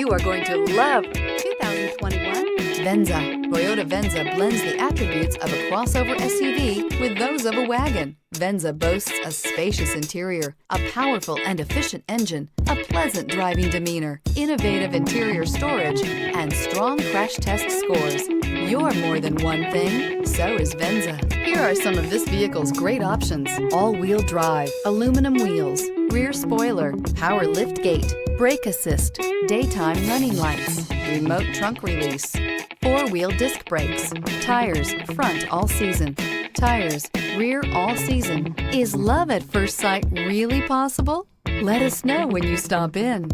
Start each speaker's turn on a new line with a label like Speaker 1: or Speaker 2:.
Speaker 1: You are going to love 2021 Venza. Toyota Venza blends the attributes of a crossover SUV with those of a wagon. Venza boasts a spacious interior, a powerful and efficient engine, a pleasant driving demeanor, innovative interior storage, and strong crash test scores. You're more than one thing, so is Venza. Here are some of this vehicle's great options: all-wheel drive, aluminum wheels, rear spoiler, power lift gate, brake assist, daytime running lights, remote trunk release, four-wheel disc brakes, tires front all season, tires rear all season. Is love at first sight really possible? Let us know when you stop in.